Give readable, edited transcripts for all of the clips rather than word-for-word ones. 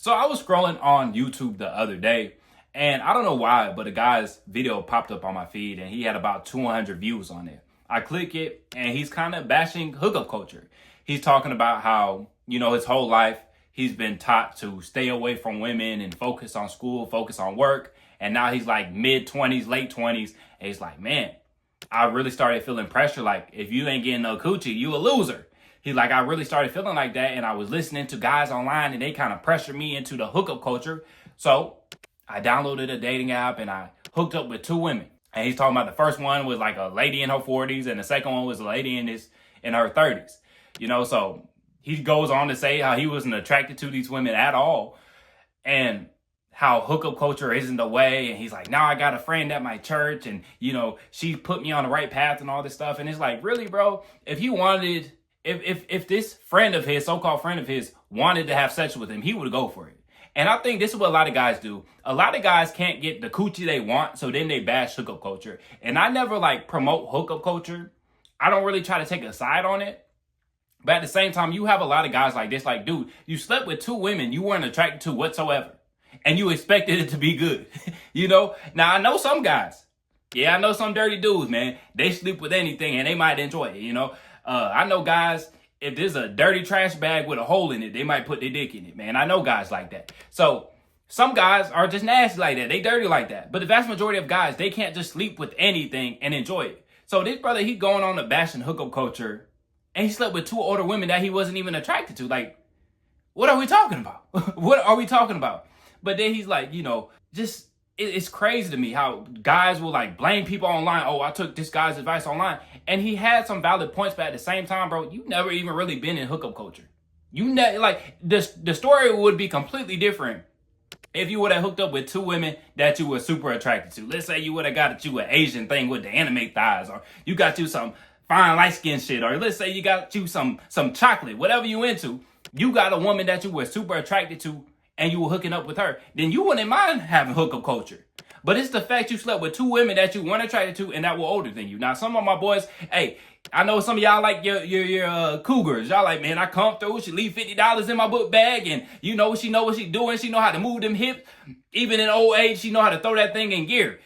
So I was scrolling on YouTube the other day, and I don't know why, but a guy's video popped up on my feed, and he had about 200 views on it. I click it, and he's kind of bashing hookup culture. He's talking about how, his whole life, he's been taught to stay away from women and focus on school, focus on work. And now he's like mid-20s, late 20s. And he's like, man, I really started feeling pressure. Like, if you ain't getting no coochie, you a loser. He's like, I really started feeling like that. And I was listening to guys online and they kind of pressured me into the hookup culture. So I downloaded a dating app and I hooked up with two women. And he's talking about the first one was like a lady in her 40s and the second one was a lady in her 30s. So he goes on to say how he wasn't attracted to these women at all and how hookup culture isn't the way. And he's like, now I got a friend at my church and, she put me on the right path and all this stuff. And it's like, really, bro, if he wanted, if this friend of his, so-called friend of his, wanted to have sex with him, he would go for it. And I think this is what a lot of guys do. A lot of guys can't get the coochie they want, so then they bash hookup culture. And I never promote hookup culture. I don't really try to take a side on it. But at the same time, you have a lot of guys like this. Like, dude, you slept with two women you weren't attracted to whatsoever. And you expected it to be good. Now I know some guys. Yeah, I know some dirty dudes, man. They sleep with anything and they might enjoy it, I know guys, if there's a dirty trash bag with a hole in it, they might put their dick in it, man. I know guys like that. So some guys are just nasty like that. They dirty like that. But the vast majority of guys, they can't just sleep with anything and enjoy it. So this brother, he going on to bashing hookup culture and he slept with two older women that he wasn't even attracted to. Like, what are we talking about? What are we talking about? But then he's like, it's crazy to me how guys will blame people online. Oh, I took this guy's advice online. And he had some valid points, but at the same time, bro, you never even really been in hookup culture. The story would be completely different if you would have hooked up with two women that you were super attracted to. Let's say you would have got you an Asian thing with the anime thighs, or you got you some fine light skin shit, or let's say you got you some chocolate, whatever you into. You got a woman that you were super attracted to and you were hooking up with her, then you wouldn't mind having hookup culture. But it's the fact you slept with two women that you weren't attracted to and that were older than you. Now, some of my boys, hey, I know some of y'all like your cougars. Y'all like, man, I come through, she leave $50 in my book bag, and she know what she doing. She know how to move them hips. Even in old age, she know how to throw that thing in gear.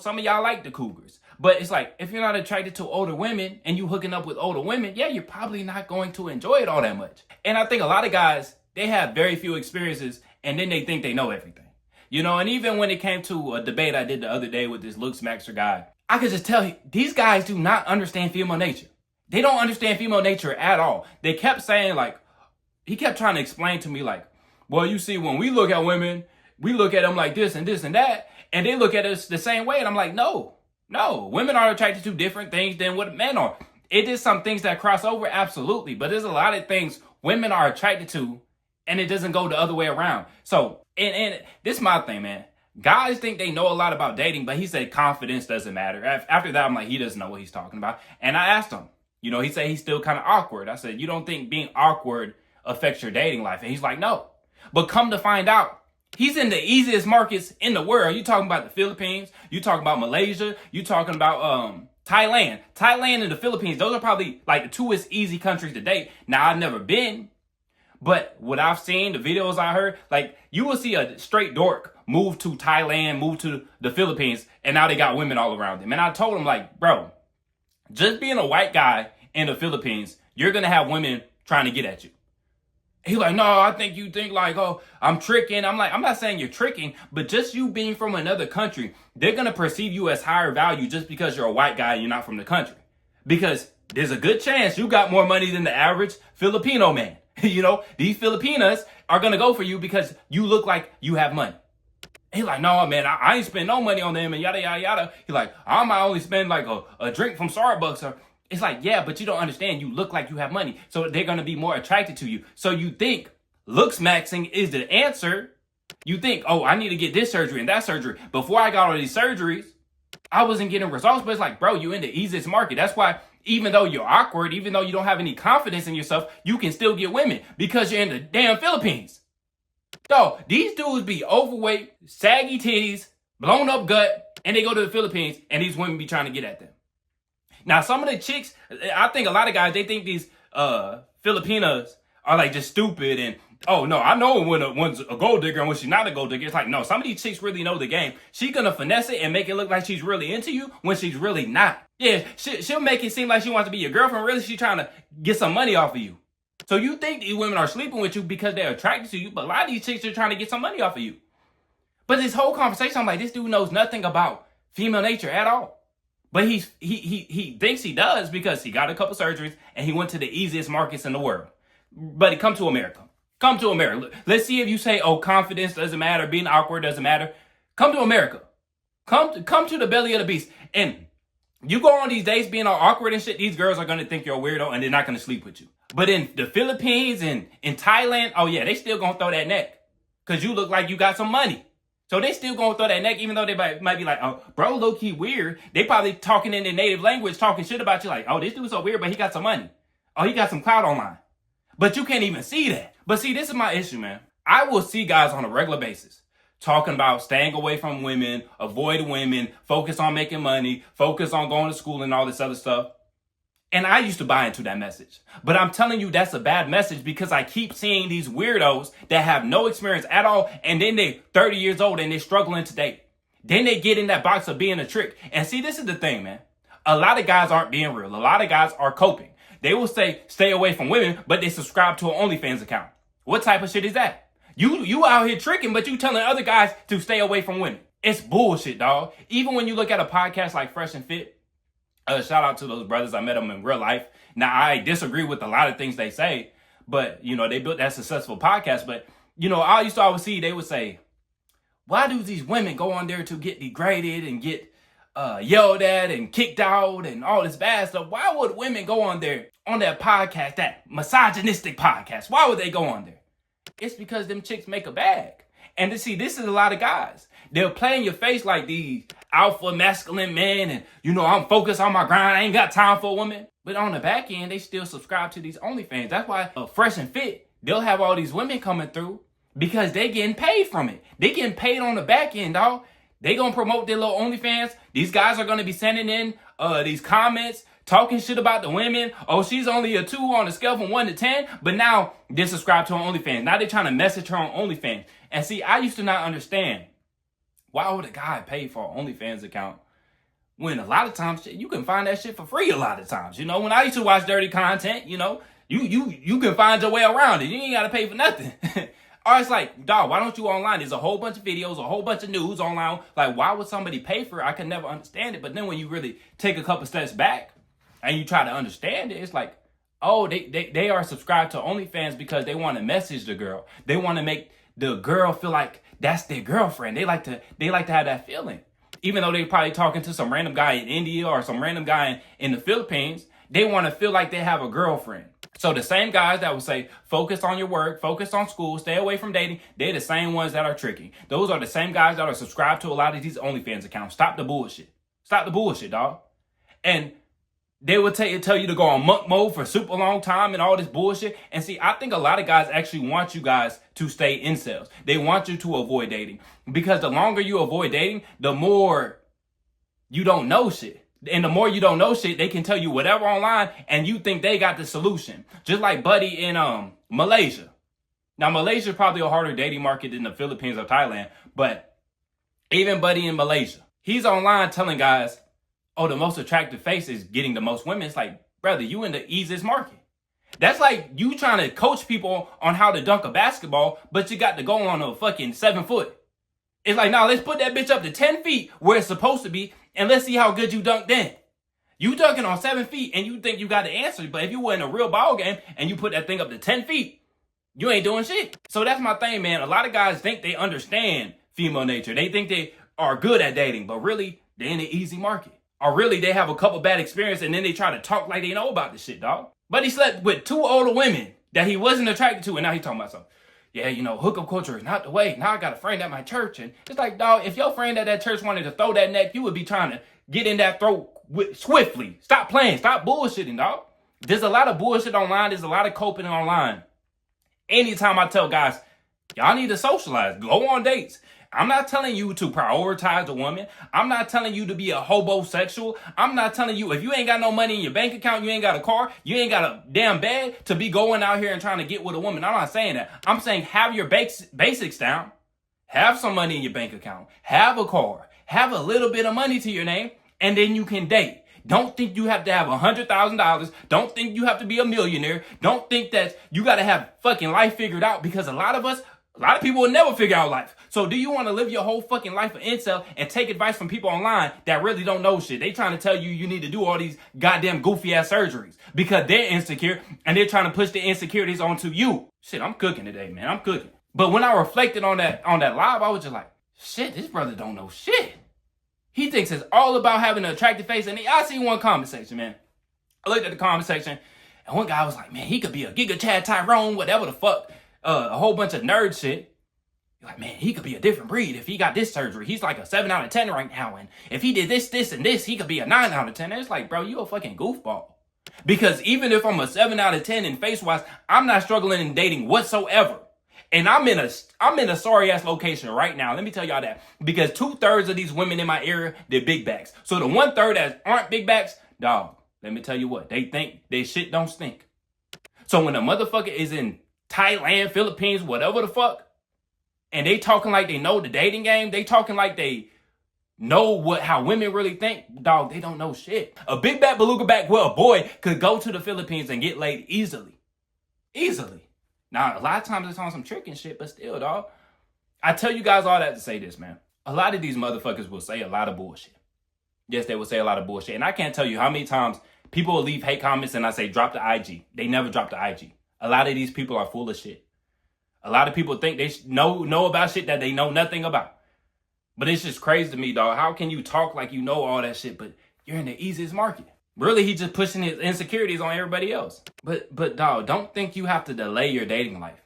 Some of y'all like the cougars. But it's like, if you're not attracted to older women and you hooking up with older women, yeah, you're probably not going to enjoy it all that much. And I think a lot of guys, they have very few experiences and then they think they know everything. And even when it came to a debate I did the other day with this Looks Maxer guy, I could just tell these guys do not understand female nature. They don't understand female nature at all. They kept saying he kept trying to explain to me well, you see, when we look at women, we look at them like this and this and that, and they look at us the same way. And I'm like, no, women are attracted to different things than what men are. It is some things that cross over, absolutely. But there's a lot of things women are attracted to and it doesn't go the other way around. So, and this is my thing, man. Guys think they know a lot about dating, but he said confidence doesn't matter. After that, I'm like, he doesn't know what he's talking about. And I asked him, he said he's still kind of awkward. I said, you don't think being awkward affects your dating life? And he's like, no. But come to find out, he's in the easiest markets in the world. You talking about the Philippines, you talking about Malaysia, you talking about Thailand. Thailand and the Philippines, those are probably the two easy countries to date. Now, I've never been. But what I've seen, the videos I heard, you will see a straight dork move to Thailand, move to the Philippines, and now they got women all around them. And I told him, bro, just being a white guy in the Philippines, you're going to have women trying to get at you. He's like, no, I think you think oh, I'm tricking. I'm like, I'm not saying you're tricking, but just you being from another country, they're going to perceive you as higher value just because you're a white guy and you're not from the country. Because there's a good chance you got more money than the average Filipino man. These Filipinas are going to go for you because you look like you have money. He's like, no, man, I ain't spend no money on them and yada, yada, yada. He's like, I might only spend a drink from Starbucks. Or it's like, yeah, but you don't understand. You look like you have money. So they're going to be more attracted to you. So you think looks maxing is the answer. You think, oh, I need to get this surgery and that surgery. Before I got all these surgeries, I wasn't getting results. But it's like, bro, you're in the easiest market. That's why even though you're awkward, even though you don't have any confidence in yourself, you can still get women because you're in the damn Philippines. So these dudes be overweight, saggy titties, blown up gut, and they go to the Philippines and these women be trying to get at them. Now, some of the chicks, I think a lot of guys, they think these Filipinas are just stupid and Oh no, I know when one's a gold digger and when she's not a gold digger. It's like, no, some of these chicks really know the game. She gonna finesse it and make it look like she's really into you when she's really not. Yeah, she'll make it seem like she wants to be your girlfriend. Really, she's trying to get some money off of you. So you think these women are sleeping with you because they're attracted to you, but a lot of these chicks are trying to get some money off of you. But this whole conversation, I'm like, this dude knows nothing about female nature at all. But he thinks he does because he got a couple surgeries and he went to the easiest markets in the world. But he come to America. Come to America. Let's see if you say, oh, confidence doesn't matter, being awkward doesn't matter. Come to America. Come to the belly of the beast. And you go on these dates being all awkward and shit, these girls are going to think you're a weirdo and they're not going to sleep with you. But in the Philippines and in Thailand, oh yeah, they still going to throw that neck. Because you look like you got some money. So they still gonna throw that neck, even though they might be like, oh, bro, low-key weird. They probably talking in their native language, talking shit about you like, oh, this dude's so weird, but he got some money. Oh, he got some clout online. But you can't even see that. But see, this is my issue, man. I will see guys on a regular basis talking about staying away from women, avoid women, focus on making money, focus on going to school and all this other stuff. And I used to buy into that message. But I'm telling you, that's a bad message because I keep seeing these weirdos that have no experience at all. And then they're 30 years old and they're struggling to date. Then they get in that box of being a trick. And see, this is the thing, man. A lot of guys aren't being real. A lot of guys are coping. They will say, stay away from women, but they subscribe to an OnlyFans account. What type of shit is that? You out here tricking, but you telling other guys to stay away from women. It's bullshit, dog. Even when you look at a podcast like Fresh and Fit, shout out to those brothers. I met them in real life. Now, I disagree with a lot of things they say, but, you know, they built that successful podcast. But, you know, I used to always see, they would say, why do these women go on there to get degraded and get yelled at and kicked out and all this bad stuff? Why would women go on there on that podcast, that misogynistic podcast? Why would they go on there? It's because them chicks make a bag. And to see, this is a lot of guys. They'll play in your face like these alpha masculine men and, you know, I'm focused on my grind. I ain't got time for a woman. But on the back end, they still subscribe to these OnlyFans. That's why Fresh and Fit, they'll have all these women coming through because they getting paid from it. They getting paid on the back end, dog. They gonna promote their little OnlyFans. These guys are gonna be sending in these comments, talking shit about the women. Oh, she's only a 2 on a scale from 1 to 10. But now they subscribe to her OnlyFans. Now they're trying to message her on OnlyFans. And see, I used to not understand. Why would a guy pay for an OnlyFans account when a lot of times you can find that shit for free a lot of times? You know, when I used to watch dirty content, you know, you can find your way around it. You ain't got to pay for nothing. Or it's like, dog, why don't you online? There's a whole bunch of videos, a whole bunch of news online. Like, why would somebody pay for it? I could never understand it. But then when you really take a couple steps back and you try to understand it, it's like, oh, they are subscribed to OnlyFans because they want to message the girl. They want to make the girl feel like that's their girlfriend. They like to have that feeling. Even though they probably talking to some random guy in India or some random guy in the Philippines, they want to feel like they have a girlfriend. So the same guys that would say, focus on your work, focus on school, stay away from dating, they're the same ones that are tricking. Those are the same guys that are subscribed to a lot of these OnlyFans accounts. Stop the bullshit. Stop the bullshit, dog. And they will tell you to go on monk mode for super long time and all this bullshit. And see, I think a lot of guys actually want you guys to stay incels. They want you to avoid dating. Because the longer you avoid dating, the more you don't know shit. And the more you don't know shit, they can tell you whatever online and you think they got the solution. Just like Buddy in Malaysia. Now, Malaysia is probably a harder dating market than the Philippines or Thailand. But even Buddy in Malaysia, he's online telling guys, oh, the most attractive face is getting the most women. It's like, brother, you in the easiest market. That's like you trying to coach people on how to dunk a basketball, but you got to go on a fucking 7 foot. It's like, nah, let's put that bitch up to 10 feet where it's supposed to be, and let's see how good you dunk then. You dunking on 7 feet, and you think you got the answer, but if you were in a real ball game and you put that thing up to 10 feet, you ain't doing shit. So that's my thing, man. A lot of guys think they understand female nature. They think they are good at dating, but really, they're in the easy market. Or really, they have a couple bad experiences and then they try to talk like they know about this shit, dog. But he slept with 2 older women that he wasn't attracted to, and now he talking about something. Yeah, you know, hookup culture is not the way. Now I got a friend at my church, and it's like, dog, if your friend at that church wanted to throw that neck, you would be trying to get in that throat swiftly. Stop playing. Stop bullshitting, dog. There's a lot of bullshit online. There's a lot of coping online. Anytime I tell guys, y'all need to socialize, go on dates. I'm not telling you to prioritize a woman. I'm not telling you to be a hobosexual. I'm not telling you if you ain't got no money in your bank account, you ain't got a car, you ain't got a damn bed to be going out here and trying to get with a woman. I'm not saying that. I'm saying have your basics down. Have some money in your bank account. Have a car. Have a little bit of money to your name, and then you can date. Don't think you have to have $100,000. Don't think you have to be a millionaire. Don't think that you got to have fucking life figured out, because a lot of people will never figure out life. So do you want to live your whole fucking life an incel and take advice from people online that really don't know shit? They trying to tell you you need to do all these goddamn goofy ass surgeries because they're insecure and they're trying to push the insecurities onto you. Shit, I'm cooking today, man. I'm cooking. But when I reflected on that live, I was just like, shit, this brother don't know shit. He thinks it's all about having an attractive face. And I see one comment section, man. I looked at the comment section, and one guy was like, man, he could be a Giga Chad Tyrone, whatever the fuck. A whole bunch of nerd shit. You're like, man, he could be a different breed if he got this surgery. He's like a 7 out of 10 right now. And if he did this, and this, he could be a 9 out of 10. And it's like, bro, you a fucking goofball. Because even if I'm a 7 out of 10 in face-wise, I'm not struggling in dating whatsoever. And I'm in a sorry ass location right now. Let me tell y'all that. Because 2/3 of these women in my area, they're big backs. So the 1/3 that aren't big backs, dog, let me tell you what, they think they shit don't stink. So when a motherfucker is in Thailand, Philippines, whatever the fuck, and they talking like they know the dating game, they talking like they know how women really think, dog, they don't know shit. A big back beluga back boy could go to the Philippines and get laid easily. Now, a lot of times it's on some trick and shit, but still, dog. I tell you guys all that to say this, man. A lot of these motherfuckers will say a lot of bullshit. Yes, they will say a lot of bullshit. And I can't tell you how many times people will leave hate comments and I say, drop the IG. They never drop the IG. A lot of these people are full of shit. A lot of people think they know about shit that they know nothing about. But it's just crazy to me, dog. How can you talk like you know all that shit, but you're in the easiest market? Really, he just pushing his insecurities on everybody else. But dog, don't think you have to delay your dating life.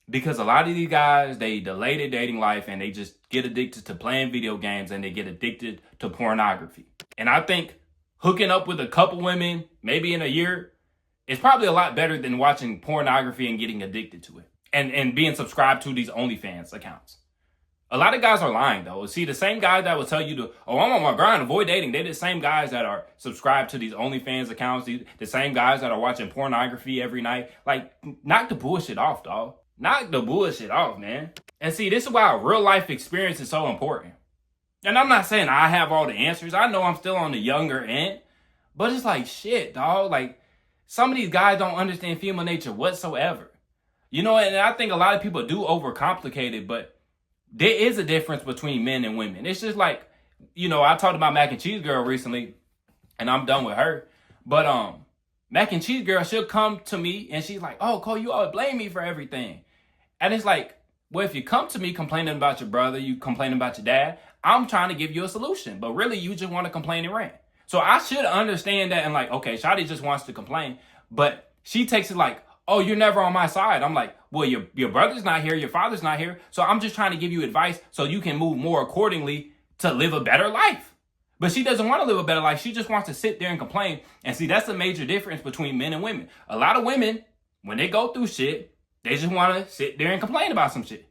Because a lot of these guys, they delay their dating life and they just get addicted to playing video games and they get addicted to pornography. And I think hooking up with a couple women, maybe in a year, is probably a lot better than watching pornography and getting addicted to it. And being subscribed to these OnlyFans accounts. A lot of guys are lying, though. See, the same guys that will tell you I'm on my grind, avoid dating. They're the same guys that are subscribed to these OnlyFans accounts. The same guys that are watching pornography every night. Like, knock the bullshit off, dog. Knock the bullshit off, man. And see, this is why real life experience is so important. And I'm not saying I have all the answers. I know I'm still on the younger end. But it's like, shit, dog. Like, some of these guys don't understand female nature whatsoever. You know, and I think a lot of people do overcomplicate it, but there is a difference between men and women. It's just like, you know, I talked about Mac and Cheese Girl recently, and I'm done with her. But Mac and Cheese Girl, she'll come to me and she's like, oh, Cole, you always blame me for everything. And it's like, well, if you come to me complaining about your brother, you complaining about your dad, I'm trying to give you a solution. But really, you just want to complain and rant. So I should understand that and like, okay, Shadi just wants to complain. But she takes it like, oh, you're never on my side. I'm like, well, your brother's not here, your father's not here, so I'm just trying to give you advice so you can move more accordingly to live a better life. But she doesn't want to live a better life. She just wants to sit there and complain. And see, that's a major difference between men and women. A lot of women, when they go through shit, they just want to sit there and complain about some shit.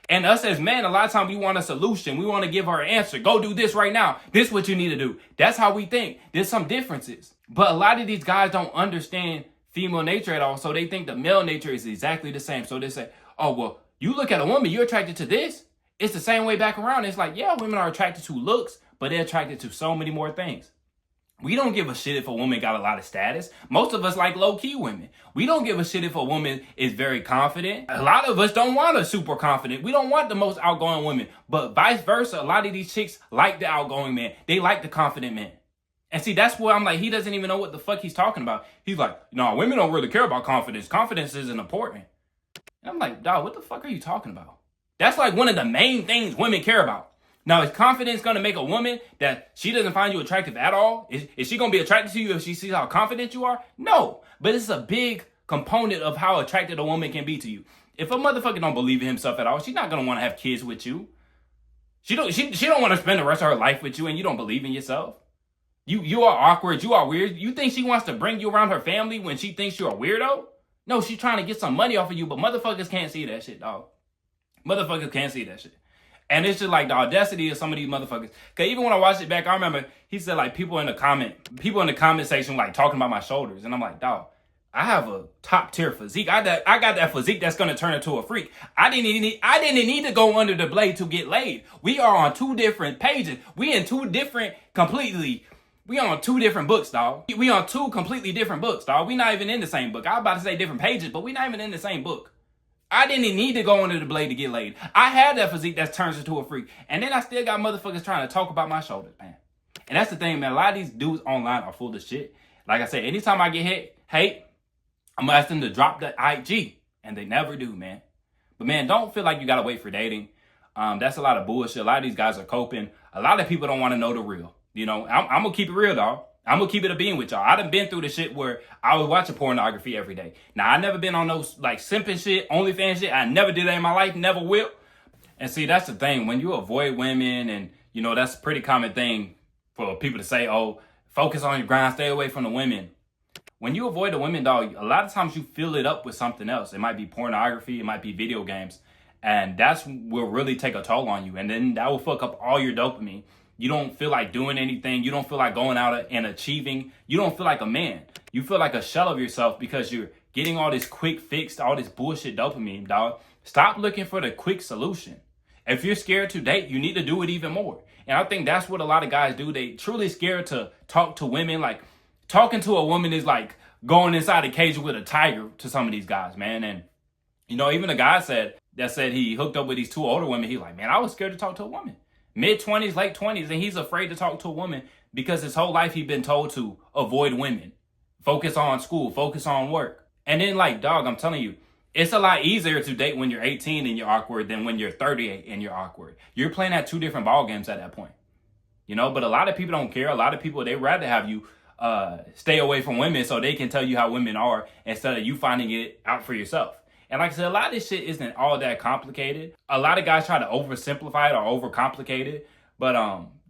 And us as men, a lot of times we want a solution. We want to give her an answer. Go do this right now. This is what you need to do. That's how we think. There's some differences. But a lot of these guys don't understand female nature at all. So they think the male nature is exactly the same. So they say, oh, well, you look at a woman, you're attracted to this. It's the same way back around. It's like, yeah, women are attracted to looks, but they're attracted to so many more things. We don't give a shit if a woman got a lot of status. Most of us like low-key women. We don't give a shit if a woman is very confident. A lot of us don't want a super confident. We don't want the most outgoing women. But vice versa, a lot of these chicks like the outgoing man. They like the confident man. And see, that's where I'm like, he doesn't even know what the fuck he's talking about. He's like, no, women don't really care about confidence. Confidence isn't important. And I'm like, dog, what the fuck are you talking about? That's like one of the main things women care about. Now, is confidence going to make a woman that she doesn't find you attractive at all? Is she going to be attracted to you if she sees how confident you are? No. But it's a big component of how attracted a woman can be to you. If a motherfucker don't believe in himself at all, she's not going to want to have kids with you. She don't want to spend the rest of her life with you and you don't believe in yourself. You are awkward. You are weird. You think she wants to bring you around her family when she thinks you're a weirdo? No, she's trying to get some money off of you, but motherfuckers can't see that shit, dog. Motherfuckers can't see that shit. And it's just like the audacity of some of these motherfuckers. Cause even when I watched it back, I remember he said like people in the comment section like talking about my shoulders. And I'm like, dog, I have a top tier physique. I got that physique that's gonna turn into a freak. I didn't need to go under the blade to get laid. We are on two different pages. We on two different books, dog. We on two completely different books, dog. We not even in the same book. I was about to say different pages, but we not even in the same book. I didn't need to go under the blade to get laid. I had that physique that turns into a freak. And then I still got motherfuckers trying to talk about my shoulders, man. And that's the thing, man. A lot of these dudes online are full of shit. Like I said, anytime I get hate, I'm gonna ask them to drop the IG. And they never do, man. But man, don't feel like you gotta wait for dating. That's a lot of bullshit. A lot of these guys are coping. A lot of people don't want to know the real. You know, I'm gonna keep it real, dog. I'm gonna keep it a being with y'all. I done been through the shit where I was watching pornography every day. Now, I never been on those like simping shit, OnlyFans shit. I never did that in my life, never will. And see, that's the thing. When you avoid women, and you know, that's a pretty common thing for people to say, oh, focus on your grind, stay away from the women. When you avoid the women, dog, a lot of times you fill it up with something else. It might be pornography, it might be video games. And that's will really take a toll on you. And then that will fuck up all your dopamine. You don't feel like doing anything. You don't feel like going out and achieving. You don't feel like a man. You feel like a shell of yourself because you're getting all this quick fix, all this bullshit dopamine, dog. Stop looking for the quick solution. If you're scared to date, you need to do it even more. And I think that's what a lot of guys do. They truly scared to talk to women. Like talking to a woman is like going inside a cage with a tiger to some of these guys, man. And you know, even a guy said he hooked up with these two older women. He's like, man, I was scared to talk to a woman. Mid-20s, late 20s, and he's afraid to talk to a woman because his whole life he's been told to avoid women. Focus on school, focus on work. And then like, dog, I'm telling you, it's a lot easier to date when you're 18 and you're awkward than when you're 38 and you're awkward. You're playing at two different ball games at that point. You know, but a lot of people don't care. A lot of people, they rather have you stay away from women so they can tell you how women are instead of you finding it out for yourself. And like I said, a lot of this shit isn't all that complicated. A lot of guys try to oversimplify it or overcomplicate it. But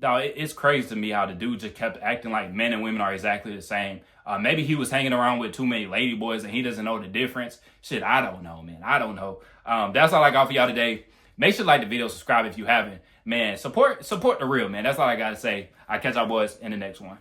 dog, it's crazy to me how the dude just kept acting like men and women are exactly the same. Maybe he was hanging around with too many lady boys and he doesn't know the difference. Shit, I don't know, man. I don't know. That's all I got for y'all today. Make sure to like the video, subscribe if you haven't. Man, support the real, man. That's all I got to say. I'll catch y'all boys in the next one.